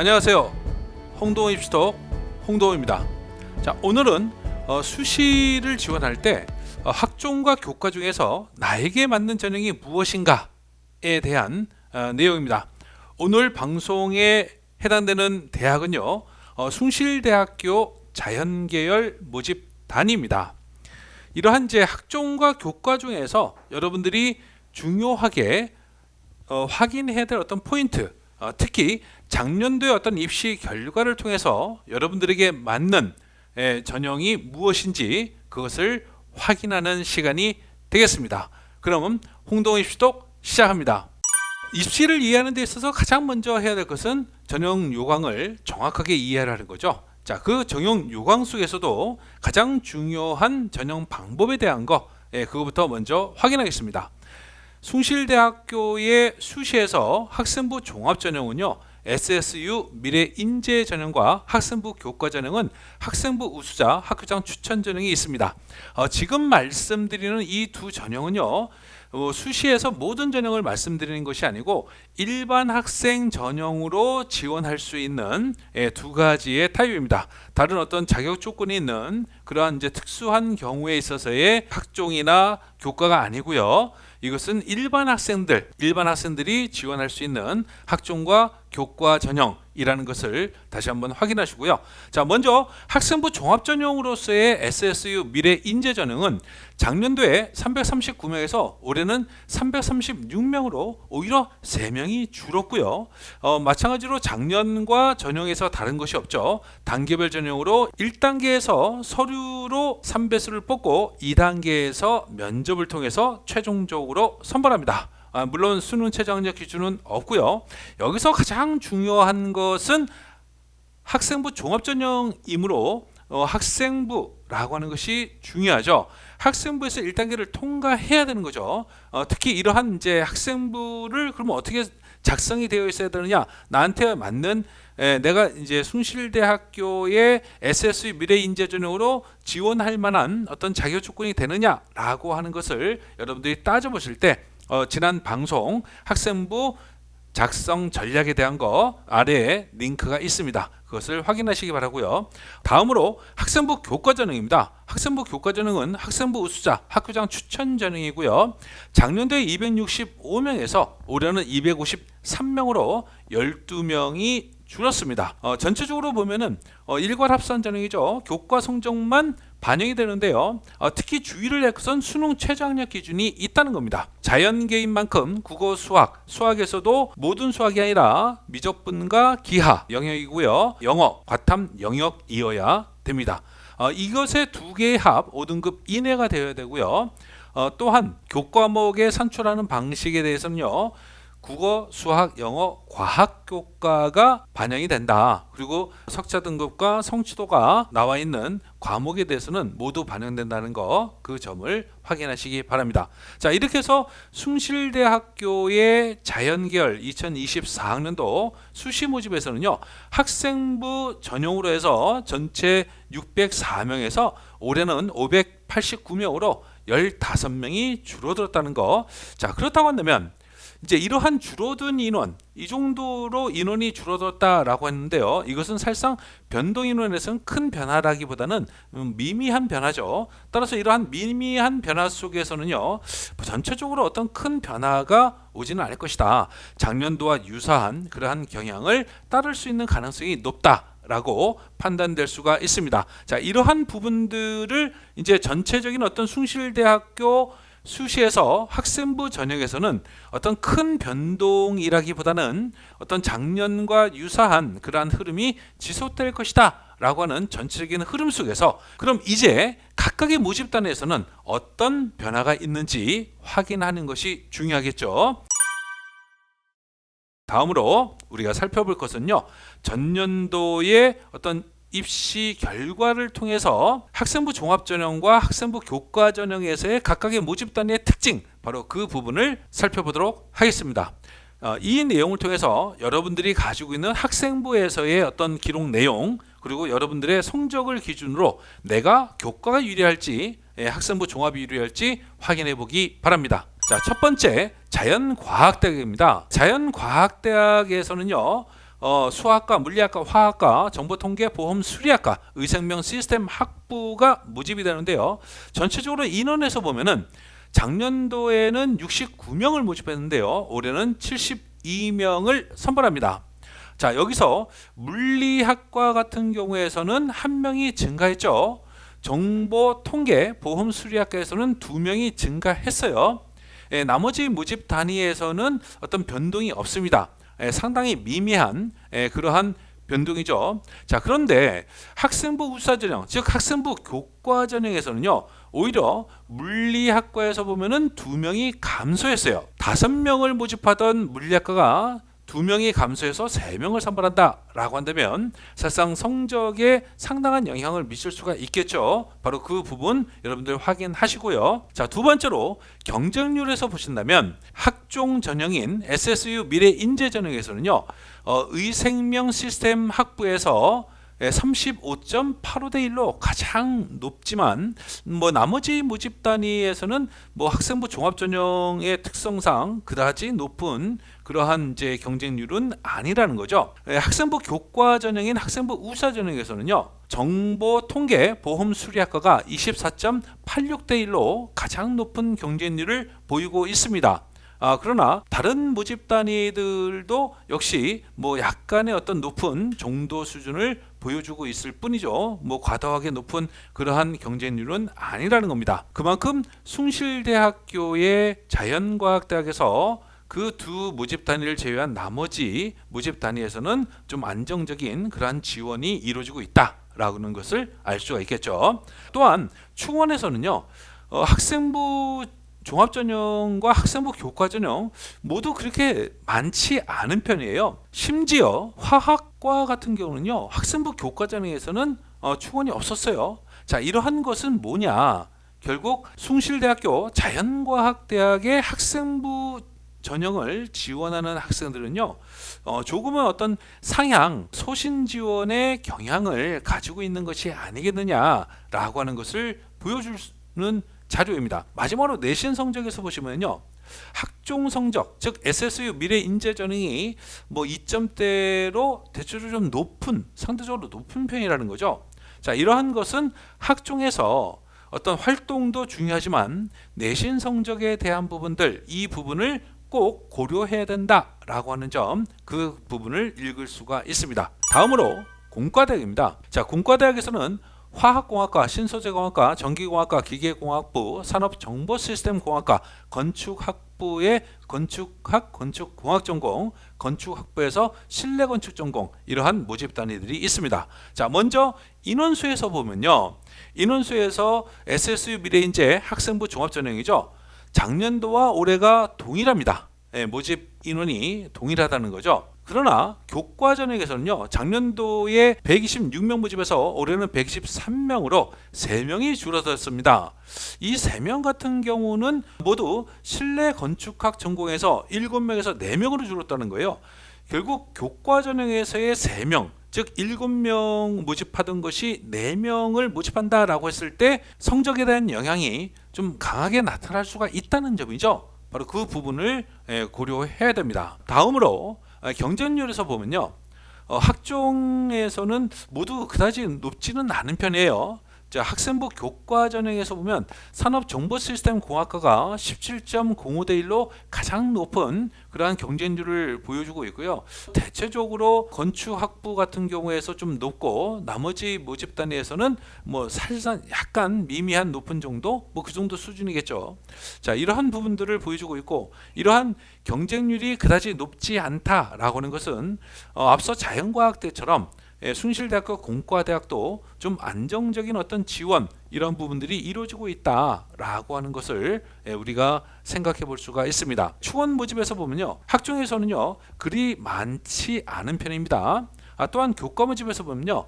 안녕하세요. 홍도원 입시톡 홍도원입니다. 자, 오늘은 수시를 지원할 때 학종과 교과 중에서 나에게 맞는 전형이 무엇인가에 대한 내용입니다. 오늘 방송에 해당되는 대학은요, 숭실대학교 자연계열 모집단입니다. 이러한 학종과 교과 중에서 여러분들이 중요하게 확인해야 될 어떤 포인트, 특히 작년도의 어떤 입시 결과를 통해서 여러분들에게 맞는 전형이 무엇인지 그것을 확인하는 시간이 되겠습니다. 그럼 홍동원 입시톡 시작합니다. 입시를 이해하는 데 있어서 가장 먼저 해야 될 것은 전형 요강을 정확하게 이해하는 거죠. 자, 그 전형 요강 속에서도 가장 중요한 전형 방법에 대한 그거부터 먼저 확인하겠습니다. 숭실대학교의 수시에서 학생부 종합전형은요, SSU 미래인재 전형과 학생부 교과 전형은 학생부 우수자 학교장 추천 전형이 있습니다. 지금 말씀드리는 이 두 전형은요, 수시에서 모든 전형을 말씀드리는 것이 아니고 일반 학생 전형으로 지원할 수 있는 두 가지의 타입입니다. 다른 어떤 자격 조건이 있는 그러한 특수한 경우에 있어서의 학종이나 교과가 아니고요. 이것은 일반 학생들이 지원할 수 있는 학종과 교과 전형이라는 것을 다시 한번 확인하시고요. 자, 먼저 학생부 종합전형으로서의 SSU 미래인재 전형은 작년도에 339명에서 올해는 336명으로 오히려 3명이 줄었고요. 마찬가지로 작년과 전형에서 다른 것이 없죠. 단계별 전형으로 1단계에서 서류로 3배수를 뽑고 2단계에서 면접을 통해서 최종적으로 선발합니다. 물론 수능 최저학력 기준은 없고요. 여기서 가장 중요한 것은 학생부 종합전형이므로 학생부라고 하는 것이 중요하죠. 학생부에서 1단계를 통과해야 되는 거죠. 특히 이러한 학생부를 그러면 어떻게 작성이 되어 있어야 되느냐? 나한테 맞는 내가 숭실대학교의 SSU 미래인재 전형으로 지원할 만한 어떤 자격 조건이 되느냐라고 하는 것을 여러분들이 따져보실 때 지난 방송 학생부 작성 전략에 대한 거 아래에 링크가 있습니다. 그것을 확인하시기 바라고요. 다음으로 학생부 교과 전형입니다. 학생부 교과 전형은 학생부 우수자 학교장 추천 전형이고요. 작년도에 265명에서 올해는 253명으로 12명이 줄었습니다. 전체적으로 보면은 일괄합산 전형이죠. 교과 성적만 반영이 되는데요. 특히 주의를 할 것은 수능 최저학력 기준이 있다는 겁니다. 자연계인 만큼 국어, 수학에서도 모든 수학이 아니라 미적분과 기하 영역이고요. 영어, 과탐 영역이어야 됩니다. 이것의 두 개의 합 5등급 이내가 되어야 되고요. 또한 교과목에 산출하는 방식에 대해서는요, 국어, 수학, 영어, 과학 교과가 반영이 된다. 그리고 석자 등급과 성취도가 나와 있는 과목에 대해서는 모두 반영된다는 그 점을 확인하시기 바랍니다. 자, 이렇게 해서 숭실대학교의 자연계열 2024학년도 수시 모집에서는요, 학생부 전형으로 해서 전체 604명에서 올해는 589명으로 15명이 줄어들었다는 거. 자, 그렇다고 한다면 이러한 줄어든 인원, 이 정도로 인원이 줄어들었다라고 했는데요. 이것은 사실상 변동 인원에서는 큰 변화라기보다는 미미한 변화죠. 따라서 이러한 미미한 변화 속에서는요, 전체적으로 어떤 큰 변화가 오지는 않을 것이다. 작년도와 유사한 그러한 경향을 따를 수 있는 가능성이 높다라고 판단될 수가 있습니다. 자, 이러한 부분들을 전체적인 어떤 숭실대학교 수시에서 학생부 전형에서는 어떤 큰 변동이라기보다는 어떤 작년과 유사한 그러한 흐름이 지속될 것이다 라고 하는 전체적인 흐름 속에서 그럼 이제 각각의 모집단에서는 어떤 변화가 있는지 확인하는 것이 중요하겠죠. 다음으로 우리가 살펴볼 것은요, 전년도의 어떤 입시 결과를 통해서 학생부 종합전형과 학생부 교과전형에서의 각각의 모집단의 특징, 바로 그 부분을 살펴보도록 하겠습니다. 이 내용을 통해서 여러분들이 가지고 있는 학생부에서의 어떤 기록 내용, 그리고 여러분들의 성적을 기준으로 내가 교과가 유리할지 학생부 종합이 유리할지 확인해 보기 바랍니다. 자, 첫 번째 자연과학대학입니다. 자연과학대학에서는요, 수학과, 물리학과, 화학과, 정보통계, 보험, 수리학과, 의생명 시스템 학부가 모집이 되는데요. 전체적으로 인원에서 보면은 작년도에는 69명을 모집했는데요. 올해는 72명을 선발합니다. 자, 여기서 물리학과 같은 경우에서는 한 명이 증가했죠. 정보 통계 보험 수리학과에서는 2명이 증가했어요. 나머지 모집 단위에서는 어떤 변동이 없습니다. 상당히 미미한 그러한 변동이죠. 자, 그런데 학생부 우수자 전형, 즉 학생부 교과 전형에서는요, 오히려 물리학과에서 보면은 2명이 감소했어요. 5명을 모집하던 물리학과가 2명이 감소해서 3명을 선발한다 라고 한다면 사실상 성적에 상당한 영향을 미칠 수가 있겠죠. 바로 그 부분 여러분들 확인하시고요. 자, 두 번째로 경쟁률에서 보신다면 학종 전형인 SSU 미래인재 전형에서는요, 의생명 시스템 학부에서 35.85대 1로 가장 높지만 나머지 모집 단위에서는 학생부 종합 전형의 특성상 그다지 높은 그러한 이제 경쟁률은 아니라는 거죠. 학생부 교과 전형인 학생부 우수자 전형에서는요, 정보 통계 보험 수리학과가 24.86대 1로 가장 높은 경쟁률을 보이고 있습니다. 그러나 다른 모집 단위들도 역시 약간의 어떤 높은 정도 수준을 보여주고 있을 뿐이죠. 과도하게 높은 그러한 경쟁률은 아니라는 겁니다. 그만큼 숭실대학교의 자연과학대학에서 그 두 모집 단위를 제외한 나머지 모집 단위에서는 좀 안정적인 그러한 지원이 이루어지고 있다라는 것을 알 수가 있겠죠. 또한 충원에서는요, 학생부 종합전형과 학생부 교과전형 모두 그렇게 많지 않은 편이에요. 심지어 화학과 같은 경우는요, 학생부 교과전형에서는 충원이 없었어요. 자, 이러한 것은 뭐냐? 결국 숭실대학교 자연과학대학의 학생부 전형을 지원하는 학생들은요, 조금은 어떤 상향, 소신 지원의 경향을 가지고 있는 것이 아니겠느냐라고 하는 것을 보여주는 자료입니다. 마지막으로 내신 성적에서 보시면요, 학종 성적, 즉 SSU 미래인재 전형이 2점대로 대체적으로 좀 높은, 상대적으로 높은 편이라는 거죠. 자, 이러한 것은 학종에서 어떤 활동도 중요하지만 내신 성적에 대한 부분들, 이 부분을 꼭 고려해야 된다라고 하는 점, 그 부분을 읽을 수가 있습니다. 다음으로 공과대학입니다. 자, 공과대학에서는 화학공학과, 신소재공학과, 전기공학과, 기계공학부, 산업정보시스템공학과, 건축학부의 건축학, 건축공학 전공, 건축학부에서 실내건축 전공, 이러한 모집 단위들이 있습니다. 자, 먼저 인원수에서 보면요, 인원수에서 SSU 미래인재 학생부 종합전형이죠. 작년도와 올해가 동일합니다. 모집 인원이 동일하다는 거죠. 그러나 교과 전형에서는요, 작년도에 126명 모집에서 올해는 123명으로 3명이 줄어들었습니다. 이 3명 같은 경우는 모두 실내 건축학 전공에서 7명에서 4명으로 줄었다는 거예요. 결국 교과 전형에서의 3명, 즉 7명 모집하던 것이 4명을 모집한다라고 했을 때 성적에 대한 영향이 좀 강하게 나타날 수가 있다는 점이죠. 바로 그 부분을 고려해야 됩니다. 다음으로 경쟁률에서 보면요, 학종에서는 모두 그다지 높지는 않은 편이에요. 자, 학생부 교과 전형에서 보면 산업정보시스템공학과가 17.05대 1로 가장 높은 그러한 경쟁률을 보여주고 있고요. 대체적으로 건축학부 같은 경우에서 좀 높고 나머지 모집 단위에서는 사실상 약간 미미한 높은 정도, 그 정도 수준이겠죠. 자, 이러한 부분들을 보여주고 있고, 이러한 경쟁률이 그다지 높지 않다라고 하는 것은 앞서 자연과학대처럼 숭실대학과 공과대학도 좀 안정적인 어떤 지원, 이런 부분들이 이루어지고 있다라고 하는 것을 우리가 생각해 볼 수가 있습니다. 충원 모집에서 보면요, 학종에서는요 그리 많지 않은 편입니다. 또한 교과 모집에서 보면요,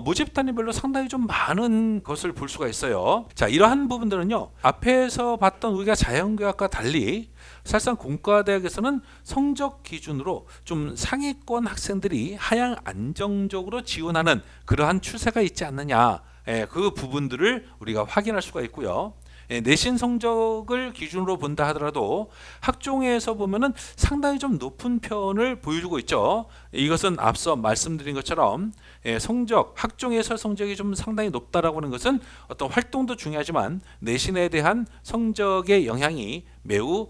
모집 단위별로 상당히 좀 많은 것을 볼 수가 있어요. 자, 이러한 부분들은요, 앞에서 봤던 우리가 자연과학과 달리 사실상 공과대학에서는 성적 기준으로 좀 상위권 학생들이 하향 안정적으로 지원하는 그러한 추세가 있지 않느냐, 그 부분들을 우리가 확인할 수가 있고요. 내신 성적을 기준으로 본다 하더라도 학종에서 보면은 상당히 좀 높은 편을 보여주고 있죠. 이것은 앞서 말씀드린 것처럼 성적, 학종에서 성적이 좀 상당히 높다라고 하는 것은 어떤 활동도 중요하지만 내신에 대한 성적의 영향이 매우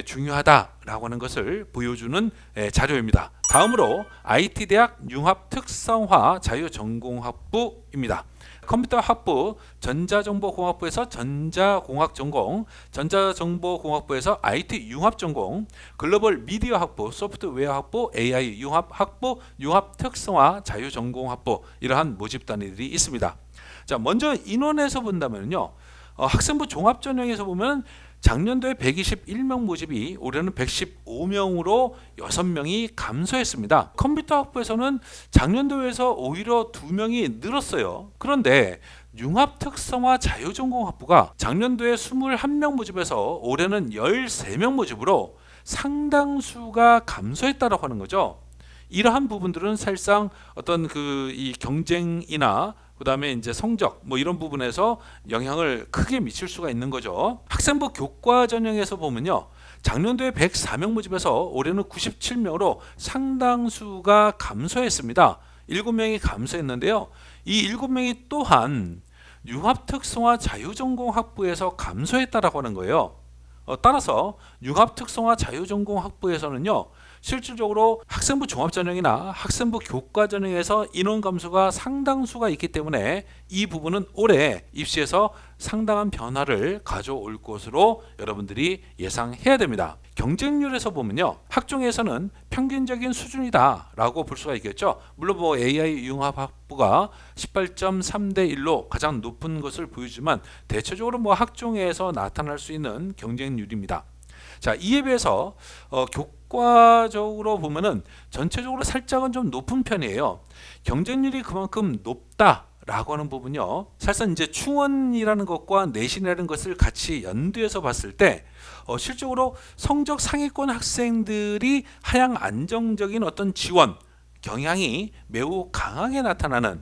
중요하다라고 하는 것을 보여주는 자료입니다. 다음으로 IT대학 융합특성화 자유전공학부입니다. 컴퓨터학부, 전자정보공학부에서 전자공학전공, 전자정보공학부에서 IT 융합전공, 글로벌 미디어학부, 소프트웨어학부, AI 융합학부, 융합특성화 자유전공학부 이러한 모집 단위들이 있습니다. 자, 먼저 인원에서 본다면요. 학생부 종합전형에서 보면 작년도에 121명 모집이 올해는 115명으로 6명이 감소했습니다. 컴퓨터 학부에서는 작년도에서 오히려 2명이 늘었어요. 그런데 융합특성화 자유전공학부가 작년도에 21명 모집에서 올해는 13명 모집으로 상당수가 감소했다고 하는 거죠. 이러한 부분들은 사실상 어떤 이 경쟁이나 그다음에 이제 성적 뭐 이런 부분에서 영향을 크게 미칠 수가 있는 거죠. 학생부 교과 전형에서 보면요. 작년도에 104명 모집에서 올해는 97명으로 상당수가 감소했습니다. 7명이 감소했는데요. 이 7명이 또한 융합특성화 자유전공학부에서 감소했다라고 하는 거예요. 따라서 융합특성화 자유전공학부에서는요. 실질적으로 학생부 종합전형이나 학생부 교과전형에서 인원 감소가 상당수가 있기 때문에 이 부분은 올해 입시에서 상당한 변화를 가져올 것으로 여러분들이 예상해야 됩니다. 경쟁률에서 보면요. 학종에서는 평균적인 수준이다 라고 볼 수가 있겠죠. 물론 AI 융합학부가 18.3대 1로 가장 높은 것을 보여주지만 대체적으로 학종에서 나타날 수 있는 경쟁률입니다. 자, 이에 비해서 교과적으로 보면은 전체적으로 살짝은 좀 높은 편이에요. 경쟁률이 그만큼 높다라고 하는 부분요. 사실상 이제 충원이라는 것과 내신이라는 것을 같이 연두해서 봤을 때 실적으로 성적 상위권 학생들이 하향 안정적인 어떤 지원 경향이 매우 강하게 나타나는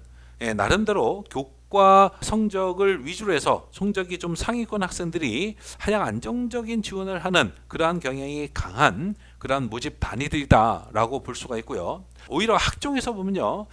나름대로 교과 성적을 위주로 해서 성적이 좀 상위권 학생들이 하향 안정적인 지원을 하는 그러한 경향이 강한 그러한 모집 단위들이다라고 볼 수가 있고요. 오히려 학종에서 보면요,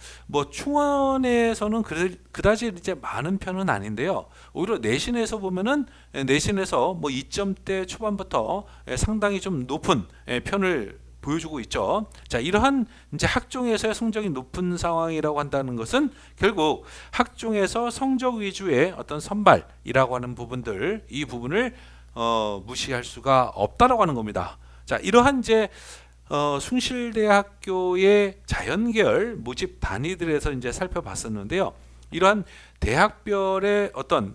충원에서는 그다지 이제 많은 편은 아닌데요. 오히려 내신에서 보면은 내신에서 2점대 초반부터 상당히 좀 높은 편을 보여주고 있죠. 자, 이러한 이제 학종에서의 성적이 높은 상황이라고 한다는 것은 결국 학종에서 성적 위주의 어떤 선발이라고 하는 부분들, 이 부분을 무시할 수가 없다라고 하는 겁니다. 자, 이러한 이제 숭실대학교의 자연계열 모집 단위들에서 이제 살펴봤었는데요. 이러한 대학별의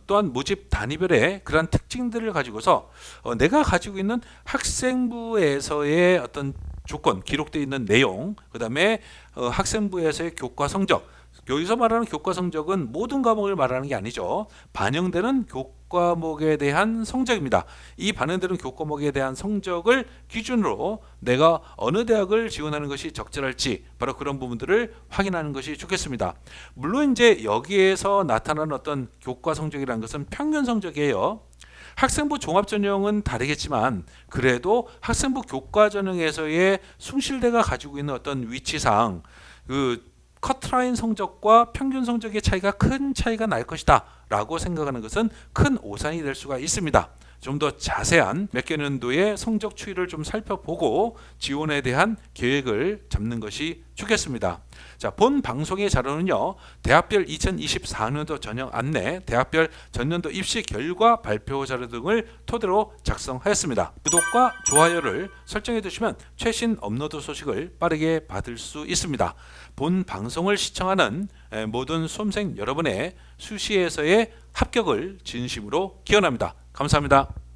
또한 모집 단위별의 그러한 특징들을 가지고서 내가 가지고 있는 학생부에서의 어떤 조건, 기록되어 있는 내용, 그 다음에 학생부에서의 교과 성적, 여기서 말하는 교과 성적은 모든 과목을 말하는 게 아니죠. 반영되는 교과목에 대한 성적입니다. 이 반영되는 교과목에 대한 성적을 기준으로 내가 어느 대학을 지원하는 것이 적절할지 바로 그런 부분들을 확인하는 것이 좋겠습니다. 물론 이제 여기에서 나타나는 어떤 교과 성적이라는 것은 평균 성적이에요. 학생부 종합전형은 다르겠지만 그래도 학생부 교과전형에서의 숭실대가 가지고 있는 어떤 위치상 커트라인 성적과 평균 성적의 차이가 큰 차이가 날 것이다 라고 생각하는 것은 큰 오산이 될 수가 있습니다. 좀 더 자세한 몇 개 년도의 성적 추이를 좀 살펴보고 지원에 대한 계획을 잡는 것이 좋겠습니다. 자, 본 방송의 자료는요. 대학별 2024년도 전형 안내, 대학별 전년도 입시 결과 발표 자료 등을 토대로 작성하였습니다. 구독과 좋아요를 설정해 두시면 최신 업로드 소식을 빠르게 받을 수 있습니다. 본 방송을 시청하는 모든 수험생 여러분의 수시에서의 합격을 진심으로 기원합니다. 감사합니다.